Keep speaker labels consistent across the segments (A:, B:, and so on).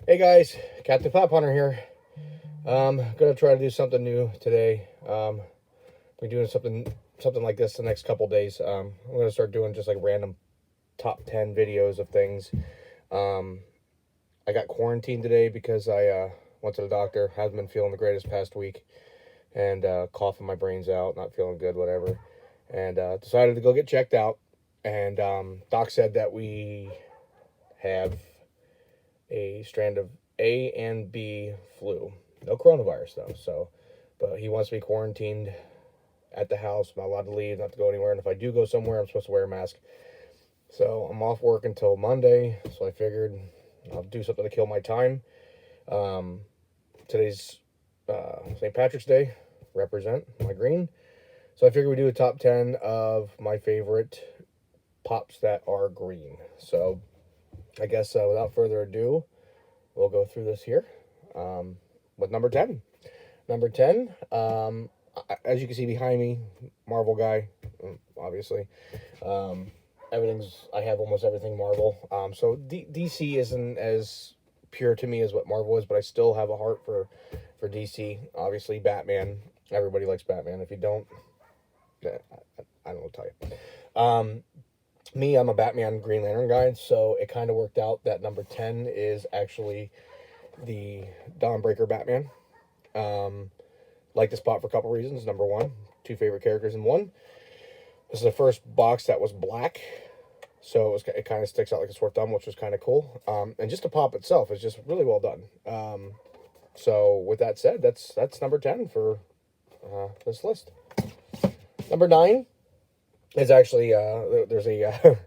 A: Hey guys, Captain Pop Hunter here. Gonna try to do something new today. We're doing something like this the next couple days. I'm gonna start doing just like random top 10 videos of things. Um, I got quarantined today because I went to the doctor. Haven't been feeling the greatest past week, and coughing my brains out, not feeling good, whatever. And decided to go get checked out. And doc said that we have a strand of A and B flu. No coronavirus though. So, but he wants me quarantined at the house. I'm not allowed to leave, not to go anywhere. And if I do go somewhere, I'm supposed to wear a mask. So I'm off work until Monday. So I figured I'll do something to kill my time. Um, Today's St. Patrick's Day. Represent my green. So I figured we do a top 10 of my favorite pops that are green. So I guess without further ado, we'll go through this here with number 10. Number 10, as you can see behind me, Marvel guy, obviously. Um, I have almost everything Marvel. So DC isn't as pure to me as what Marvel is, but I still have a heart for DC. Obviously, Batman. Everybody likes Batman. If you don't, I don't know what to tell you. I'm a Batman Green Lantern guy, so it kind of worked out that number 10 is actually the Dawnbreaker Batman. Like this spot for a couple reasons. Number one, two favorite characters in one. This is the first box that was black, so it kind of sticks out like a sore thumb, which was kind of cool. And just the pop itself is just really well done. So with that said, that's number 10 for this list. Number 9 is actually there's a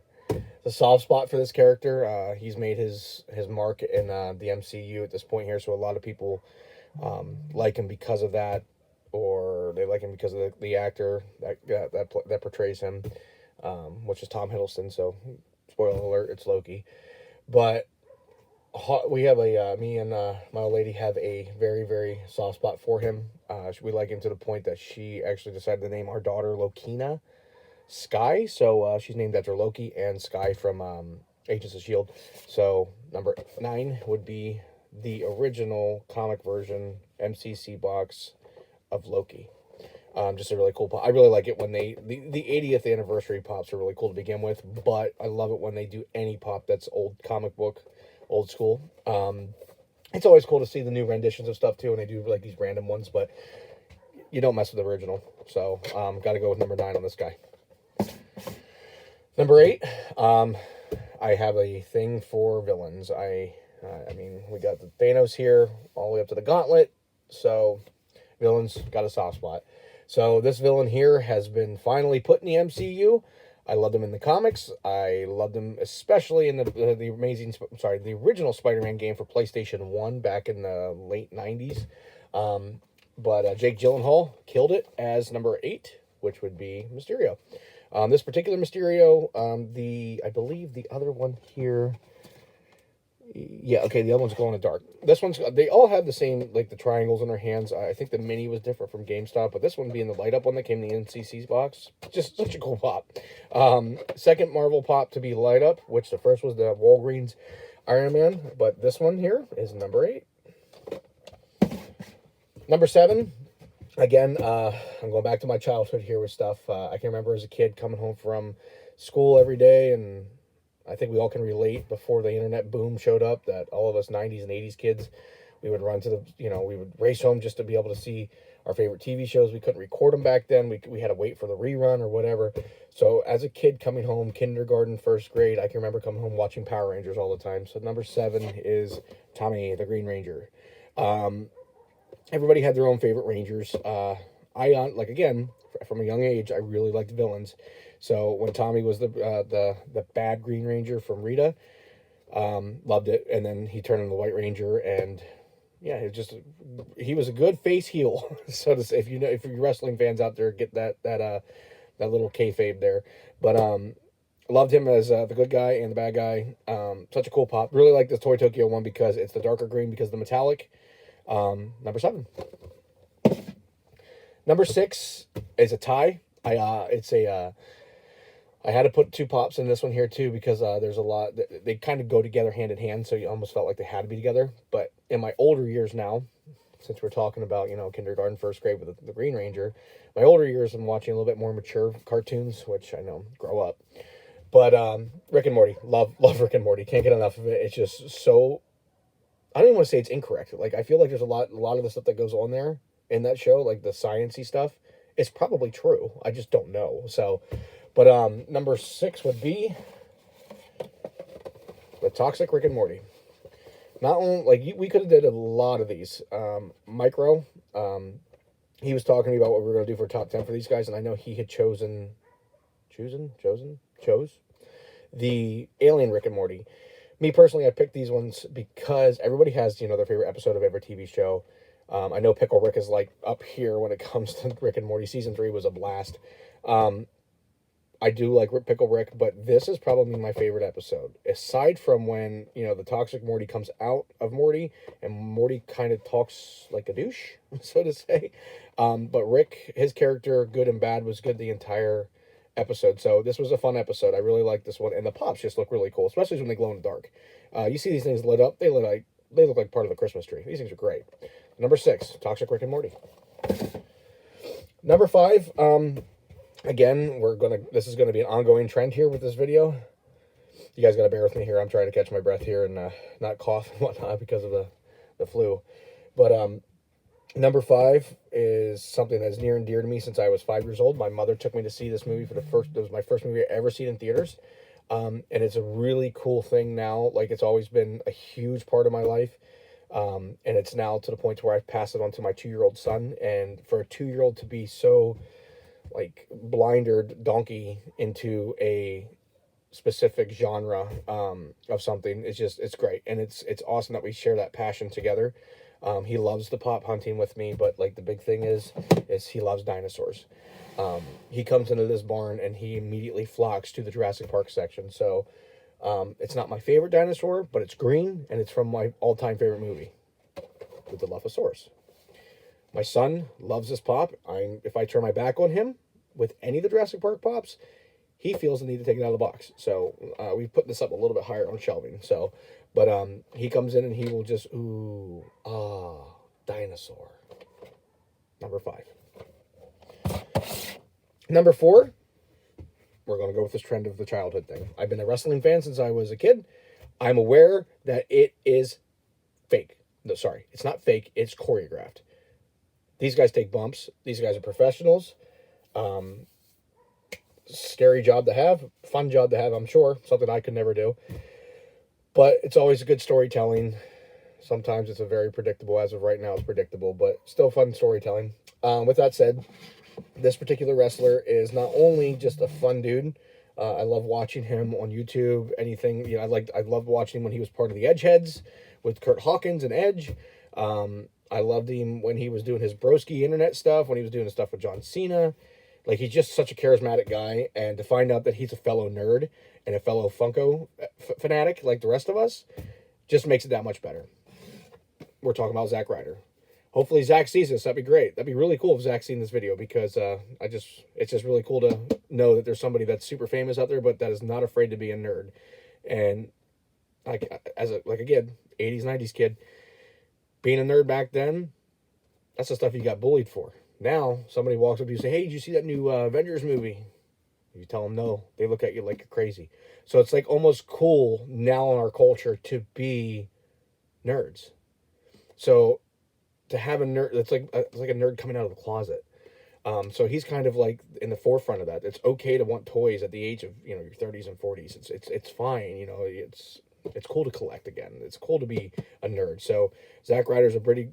A: soft spot for this character. He's made his mark in the MCU at this point here, so a lot of people like him because of that, or they like him because of the actor that portrays him, which is Tom Hiddleston. So, spoiler alert, it's Loki. But we have me and my old lady have a very, very soft spot for him. We like him to the point that she actually decided to name our daughter Lokina Sky. So she's named after Loki and Sky from Agents of S.H.I.E.L.D. So number 9 would be the original comic version MCC box of Loki. Just a really cool pop. I really like it when the 80th anniversary pops are really cool to begin with, but I love it when they do any pop that's old comic book, old school. It's always cool to see the new renditions of stuff too, and they do like these random ones, but you don't mess with the original. So got to go with number 9 on this guy. Number 8, I have a thing for villains. I mean, we got the Thanos here all the way up to the Gauntlet, so villains got a soft spot. So this villain here has been finally put in the MCU. I loved him in the comics. I loved him especially in the original Spider-Man game for PlayStation 1 back in the late 90s. But Jake Gyllenhaal killed it as number 8, which would be Mysterio. This particular Mysterio, I believe the other one here, yeah, okay, the other one's glow in the dark. This one's, they all have the same, like the triangles in their hands. I think the mini was different from GameStop, but this one being the light up one that came in the NCC's box, just such a cool pop. Second Marvel pop to be light up, which the first was the Walgreens Iron Man, but this one here is number 8. Number 7, again, I'm going back to my childhood here with stuff. I can remember as a kid coming home from school every day, and I think we all can relate before the internet boom showed up that all of us 90s and 80s kids, we would run to we would race home just to be able to see our favorite TV shows. We couldn't record them back then. We had to wait for the rerun or whatever. So as a kid coming home, kindergarten, first grade, I can remember coming home watching Power Rangers all the time. So number 7 is Tommy the Green Ranger. Everybody had their own favorite Rangers. Like again, from a young age, I really liked villains. So when Tommy was the bad Green Ranger from Rita, loved it. And then he turned into the White Ranger, and yeah, he was a good face heel. So to say, if you're wrestling fans out there, get that little kayfabe there. But loved him as the good guy and the bad guy. Such a cool pop. Really like this Toy Tokyo one because it's the darker green because of the metallic. Number 7. Number 6 is a tie. I had to put 2 pops in this one here too because there's a lot. They kind of go together hand in hand, so you almost felt like they had to be together. But in my older years now, since we're talking about, kindergarten, first grade with the Green Ranger, my older years I'm watching a little bit more mature cartoons, which I know grow up. But Rick and Morty, love Rick and Morty. Can't get enough of it. It's just so, I don't even want to say it's incorrect. Like, I feel like there's a lot of the stuff that goes on there in that show, like the sciencey stuff, it's probably true. I just don't know. So, but number 6 would be the Toxic Rick and Morty. Not only, like, we could have did a lot of these. Micro, he was talking to me about what we were going to do for top 10 for these guys, and I know he had chose the Alien Rick and Morty. Me personally, I picked these ones because everybody has, their favorite episode of every TV show. I know Pickle Rick is like up here when it comes to Rick and Morty. Season 3 was a blast. I do like Pickle Rick, but this is probably my favorite episode. Aside from when, the toxic Morty comes out of Morty, and Morty kind of talks like a douche, so to say. But Rick, his character, good and bad, was good the entire episode. So this was a fun episode. I really like this one. And the pops just look really cool, especially when they glow in the dark. You see these things lit up, they look like part of the Christmas tree. These things are great. Number 6, Toxic Rick and Morty. Number 5, again, this is gonna be an ongoing trend here with this video. You guys gotta bear with me here. I'm trying to catch my breath here and not cough and whatnot because of the flu. But number 5 is something that's near and dear to me since I was 5 years old. My mother took me to see this movie it was my first movie I ever seen in theaters. And it's a really cool thing now. Like, it's always been a huge part of my life. And it's now to the point where I've passed it on to my 2-year-old son. And for a 2-year-old to be so, like, blindered donkey into a specific genre of something, it's great. And it's awesome that we share that passion together. He loves the pop hunting with me, but, like, the big thing is he loves dinosaurs. He comes into this barn and he immediately flocks to the Jurassic Park section. So it's not my favorite dinosaur, but it's green and it's from my all-time favorite movie, the Dilophosaurus. My son loves this pop. If I turn my back on him with any of the Jurassic Park pops, he feels the need to take it out of the box. So we put this up a little bit higher on shelving. So, but he comes in and he will just, ooh, dinosaur. Number 5. Number 4, we're going to go with this trend of the childhood thing. I've been a wrestling fan since I was a kid. I'm aware that it is fake. No, sorry, it's not fake. It's choreographed. These guys take bumps. These guys are professionals. Scary job to have. Fun job to have, I'm sure. Something I could never do. But it's always good storytelling. Sometimes it's a very predictable. As of right now, it's predictable, but still fun storytelling. With that said, this particular wrestler is not only just a fun dude. I love watching him on YouTube. Anything, I loved watching him when he was part of the Edgeheads with Kurt Hawkins and Edge. I loved him when he was doing his broski internet stuff, when he was doing his stuff with John Cena. Like, he's just such a charismatic guy, and to find out that he's a fellow nerd and a fellow Funko fanatic like the rest of us just makes it that much better. We're talking about Zack Ryder. Hopefully Zach sees this. That'd be great. That'd be really cool if Zach's seen this video, because it's just really cool to know that there's somebody that's super famous out there, but that is not afraid to be a nerd. And again, 80s, 90s kid, being a nerd back then, that's the stuff you got bullied for. Now, somebody walks up to you and say, hey, did you see that new Avengers movie? You tell them no. They look at you like you're crazy. So it's like almost cool now in our culture to be nerds. So to have a nerd, it's like a nerd coming out of the closet. So he's kind of like in the forefront of that. It's okay to want toys at the age of, your 30s and 40s. It's fine. It's cool to collect again. It's cool to be a nerd. So Zack Ryder's a pretty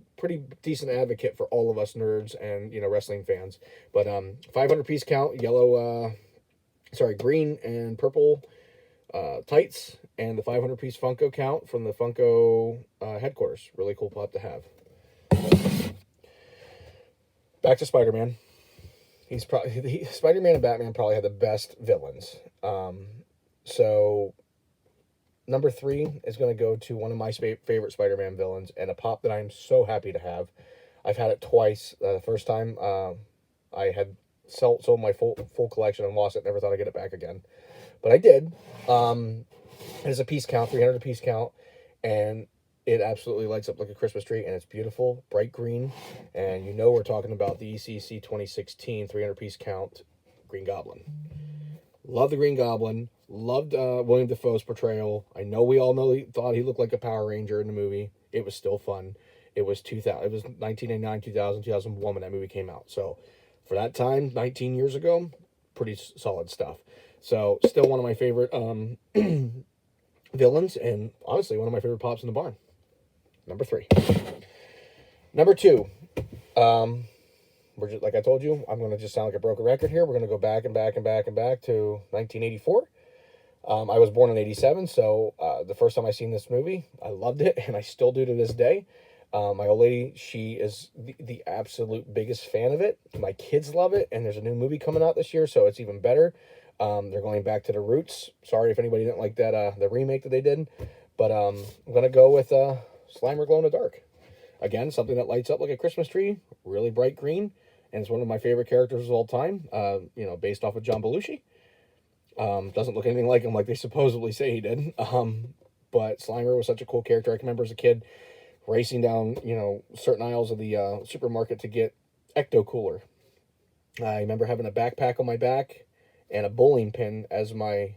A: decent advocate for all of us nerds and, wrestling fans. But 500 piece count, green and purple tights, and the 500 piece Funko count from the Funko headquarters. Really cool pop to have. Back to Spider-Man. Spider-Man and Batman probably have the best villains. So number 3 is going to go to one of my favorite Spider-Man villains, and a pop that I'm so happy to have. I've had it twice. The first time I had sold my full collection and lost it. Never thought I'd get it back again, but I did. It's a piece count, 300 piece count, and it absolutely lights up like a Christmas tree, and it's beautiful, bright green, and you know we're talking about the ECC 2016 300 piece count Green Goblin. Love the Green Goblin. Loved William Dafoe's portrayal. I know we all thought he looked like a Power Ranger in the movie. It was still fun. It was 2000. It was 1999, 2000, 2001 when that movie came out. So for that time, 19 years ago, pretty solid stuff. So still one of my favorite villains, and honestly one of my favorite pops in the barn. Number 3. Number 2. We're just, like I told you, I'm going to just sound like a broken record here. We're going to go back and back and back and back to 1984. I was born in 87, so the first time I seen this movie, I loved it, and I still do to this day. My old lady, she is the absolute biggest fan of it. My kids love it, and there's a new movie coming out this year, so it's even better. They're going back to the roots. Sorry if anybody didn't like that the remake that they did, but I'm going to go with Slimer Glow in the Dark. Again, something that lights up like a Christmas tree, really bright green, and it's one of my favorite characters of all time, based off of John Belushi. Doesn't look anything like him like they supposedly say he did. But Slimer was such a cool character. I can remember as a kid racing down, certain aisles of the supermarket to get Ecto Cooler. I remember having a backpack on my back and a bowling pin as my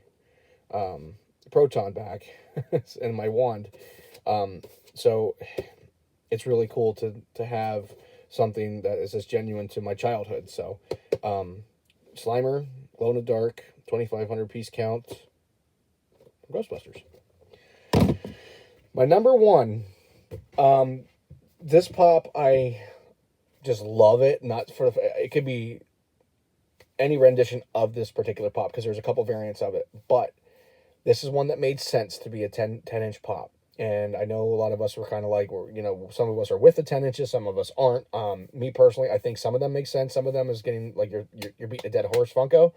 A: proton back and my wand. So it's really cool to have something that is as genuine to my childhood. So Slimer, Glow in the Dark, 2,500 piece count, Ghostbusters. My number 1, this pop, I just love it. It could be any rendition of this particular pop because there's a couple variants of it, but this is one that made sense to be a 10-inch pop. And I know a lot of us were kind of like, some of us are with the 10 inches, some of us aren't. Me personally, I think some of them make sense. Some of them is getting like you're beating a dead horse Funko.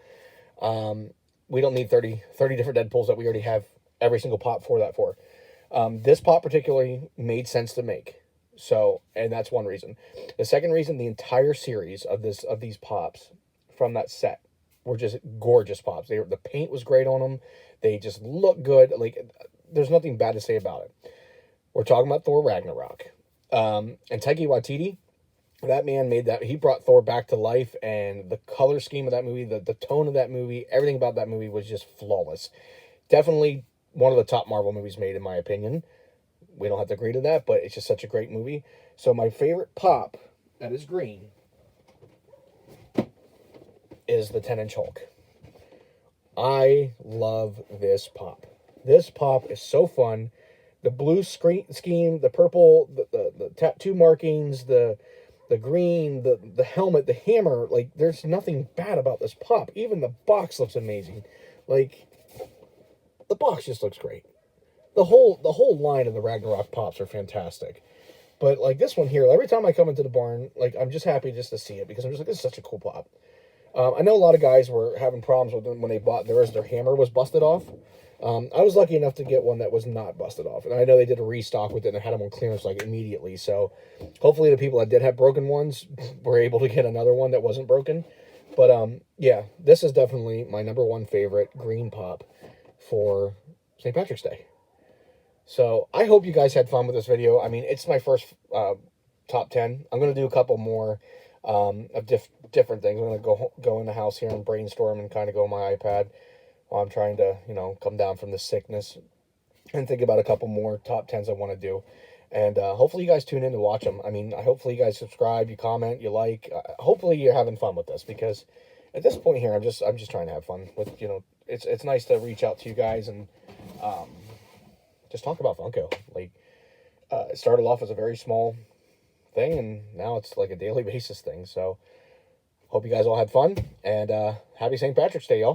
A: We don't need 30 different Deadpools that we already have every single pop for that for. This pop particularly made sense to make. So, and that's one reason. The second reason, the entire series of these pops from that set were just gorgeous pops. The paint was great on them. They just look good. Like, there's nothing bad to say about it. We're talking about Thor Ragnarok. And Taika Waititi, that man he brought Thor back to life, and the color scheme of that movie, the tone of that movie, everything about that movie was just flawless. Definitely one of the top Marvel movies made, in my opinion. We don't have to agree to that, but it's just such a great movie. So my favorite pop that is green is the 10-inch Hulk. I love this pop. This pop is so fun. The blue scheme, the purple, the tattoo markings, the green, the helmet, the hammer. Like, there's nothing bad about this pop. Even the box looks amazing. Like, the box just looks great. The whole line of the Ragnarok pops are fantastic. But, like, this one here, every time I come into the barn, like, I'm just happy just to see it because I'm just like, this is such a cool pop. I know a lot of guys were having problems with them when they bought theirs. Their hammer was busted off. I was lucky enough to get one that was not busted off. And I know they did a restock with it and had them on clearance, like, immediately. So, hopefully the people that did have broken ones were able to get another one that wasn't broken. But, yeah, this is definitely my number 1 favorite green pop for St. Patrick's Day. So, I hope you guys had fun with this video. I mean, it's my first top 10. I'm going to do a couple more of different things. I'm going to go in the house here and brainstorm and kind of go on my iPad while I'm trying to, come down from this sickness and think about a couple more top 10s I want to do. And hopefully you guys tune in to watch them. I mean, hopefully you guys subscribe, you comment, you like. Hopefully you're having fun with this because at this point here, I'm just trying to have fun with, it's nice to reach out to you guys and just talk about Funko. Like, it started off as a very small thing, and now it's like a daily basis thing. So, hope you guys all had fun, and happy St. Patrick's Day, y'all.